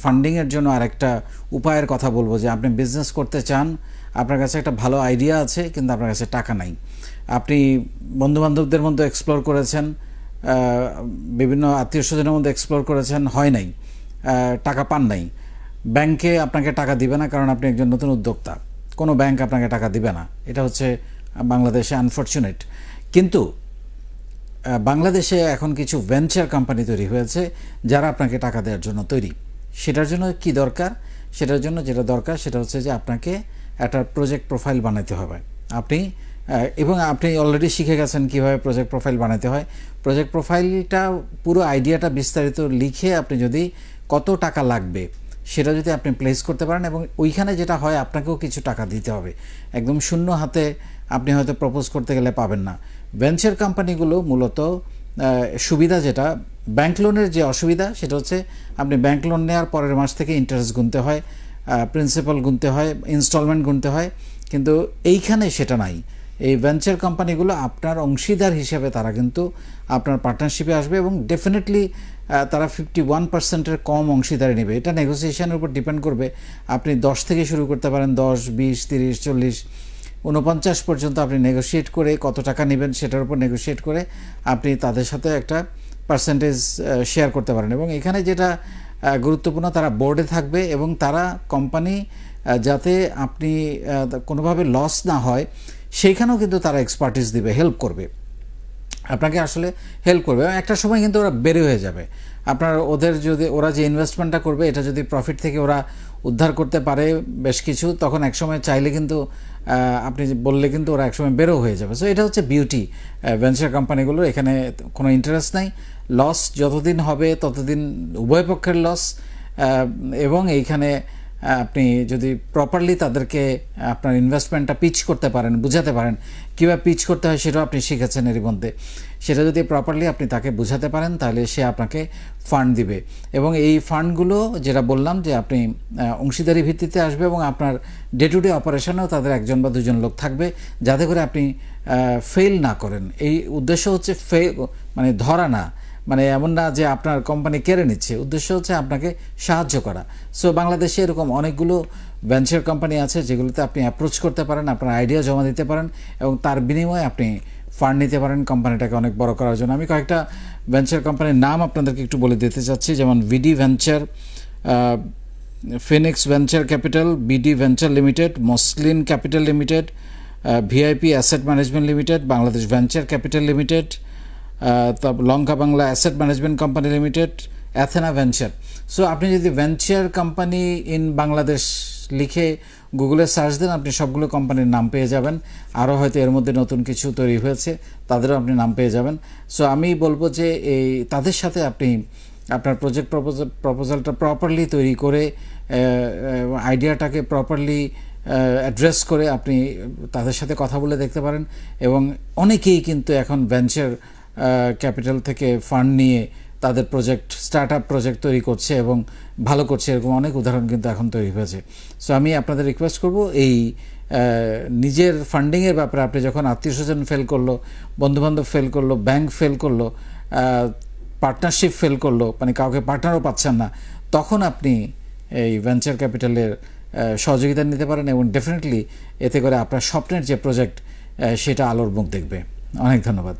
ফান্ডিংয়ের জন্য আরেকটা উপায়ের কথা বলবো যে আপনি বিজনেস করতে চান, আপনার কাছে একটা ভালো আইডিয়া আছে কিন্তু আপনার কাছে টাকা নাই। আপনি বন্ধুবান্ধবদের মধ্যে এক্সপ্লোর করেছেন, বিভিন্ন আত্মীয় স্বজনের মধ্যে এক্সপ্লোর করেছেন, হয় নাই, টাকা পান নাই। ব্যাংকে আপনাকে টাকা দিবে না কারণ আপনি একজন নতুন উদ্যোক্তা, কোনো ব্যাংক আপনাকে টাকা দিবে না। এটা হচ্ছে বাংলাদেশে আনফর্চুনেট। কিন্তু বাংলাদেশে এখন কিছু ভেঞ্চার কোম্পানি তৈরি হয়েছে যারা আপনাকে টাকা দেওয়ার জন্য তৈরি। সেটার জন্য কি দরকার? সেটার জন্য যেটা দরকার সেটা হচ্ছে যে আপনাকে একটা প্রজেক্ট প্রোফাইল বানাতে হবে। এবং আপনি অলরেডি শিখে গেছেন কীভাবে প্রজেক্ট প্রোফাইল বানাতে হয়। প্রজেক্ট প্রোফাইলটা পুরো আইডিয়াটা বিস্তারিত লিখে আপনি যদি কত টাকা লাগবে সেটা যদি আপনি প্লেস করতে পারেন, এবং ওইখানে যেটা হয় আপনাকেও কিছু টাকা দিতে হবে। একদম শূন্য হাতে আপনি হয়তো প্রপোজ করতে গেলে পাবেন না। ভেঞ্চার কোম্পানিগুলো মূলত সুবিধা যেটা, ব্যাংক লোনের যে অসুবিধা সেটা হচ্ছে আপনি ব্যাংক লোন নেওয়ার পরের মাস থেকে ইন্টারেস্ট গুনতে হয়, প্রিন্সিপাল গুনতে হয়, ইনস্টলমেন্ট গুনতে হয়। কিন্তু এইখানে সেটা নাই। এই ভেঞ্চার কোম্পানিগুলো আপনার অংশীদার হিসেবে তারা কিন্তু আপনার পার্টনারশিপে আসবে এবং ডেফিনেটলি তারা 51%-এর কম অংশীদারি নেবে। এটা নেগোসিয়েশনের উপর ডিপেন্ড করবে। আপনি 10 থেকে শুরু করতে পারেন, 10, 20, 30, 40, 49 পর্যন্ত আপনি নেগোশিয়েট করে কত টাকা নেবেন সেটার উপর নেগোশিয়েট করে আপনি তাদের সাথে একটা পার্সেন্টেজ শেয়ার করতে পারেন। এবং এখানে যেটা গুরুত্বপূর্ণ, তারা বোর্ডে থাকবে এবং তারা কোম্পানি যাতে আপনি কোনোভাবে লস না হয় সেইখানেও কিন্তু তারা এক্সপার্টিস দিবে, হেল্প করবে, আপনাকে আসলে হেল্প করবে। একটা সময় কিন্তু ওরা বেড়ে হয়ে যাবে আপনার, ওরা যে ইনভেস্টমেন্টটা করবে এটা যদি প্রফিট থেকে ওরা উদ্ধার করতে পারে বেশ কিছু, তখন একসময় চাইলে কিন্তু আপনি বললে কিন্তু ওরা একসময় বেরো হয়ে যাবে। সো এটা হচ্ছে বিউটি ভেঞ্চার কোম্পানিগুলোর। এখানে কোনো ইন্টারেস্ট নাই, লস যতদিন হবে ততদিন উভয় পক্ষের লস। এবং এইখানে আপনি যদি প্রপারলি তাদেরকে আপনার ইনভেস্টমেন্টটা পিচ করতে পারেন, বুঝাতে পারেন কীভাবে পিচ করতে হয় সেটাও আপনি শিখেছেন এর মধ্যে, সেটা যদি প্রপারলি আপনি তাকে বুঝাতে পারেন তাহলে সে আপনাকে ফান্ড দিবে। এবং এই ফান্ডগুলো যেটা বললাম যে আপনি অংশীদারি ভিত্তিতে আসবে এবং আপনার ডে টু ডে অপারেশনেও তাদের একজন বা দুজন লোক থাকবে যাতে করে আপনি ফেল না করেন। এই উদ্দেশ্য হচ্ছে মানে ধরা না, মানে এমন না যে আপনার কোম্পানি কেড়ে নিচ্ছে, উদ্দেশ্য হচ্ছে আপনাকে সাহায্য করা। সো বাংলাদেশে এরকম অনেকগুলো ভেঞ্চার কোম্পানি আছে যেগুলোতে আপনি অ্যাপ্রোচ করতে পারেন, আপনার আইডিয়া জমা দিতে পারেন এবং তার বিনিময়ে আপনি ফান্ড নিতে পারেন কোম্পানিটাকে অনেক বড় করার জন্য। আমি কয়েকটা ভেঞ্চার কোম্পানির নাম আপনাদেরকে একটু বলে দিতে চাচ্ছি, যেমন VD venture, Phoenix venture capital, BD venture limited, Muslin capital limited, VIP asset management limited, Bangladesh venture capital limited, Lanka Bangla asset management company limited, Athena venture. So আপনি যদি ভেঞ্চার কোম্পানি ইন বাংলাদেশ লিখে গুগলে সার্চ দেন আপনি সবগুলো কোম্পানির নাম পেয়ে যাবেন। আরও হয়তো এর মধ্যে নতুন কিছু তৈরি হয়েছে, তাদেরও আপনি নাম পেয়ে যাবেন। সো আমি বলবো যে তাদের সাথে আপনি আপনার প্রজেক্ট প্রপোজালটা প্রপারলি তৈরি করে, আইডিয়াটাকে প্রপারলি অ্যাড্রেস করে আপনি তাদের সাথে কথা বলে দেখতে পারেন। এবং অনেকেই কিন্তু এখন ভেঞ্চার ক্যাপিটাল থেকে ফান্ড নিয়ে তাদের স্টার্ট আপ প্রজেক্ট তৈরি করছে এবং ভালো করছে, এরকম অনেক উদাহরণ কিন্তু এখন তৈরি হয়েছে। সো আমি আপনাদের রিকোয়েস্ট করব এই নিজের ফান্ডিংয়ের ব্যাপারে আপনি যখন আত্মীয় স্বজন ফেল করলো, বন্ধুবান্ধব ফেল করলো, ব্যাংক ফেল করলো, পার্টনারশিপ ফেল করলো, মানে কাউকে পার্টনারও পাচ্ছেন না, তখন আপনি এই ভেঞ্চার ক্যাপিটালের সহযোগিতা নিতে পারেন এবং ডেফিনেটলি এতে করে আপনার স্বপ্নের যে প্রজেক্ট সেটা আলোর মুখ দেখবে। অনেক ধন্যবাদ।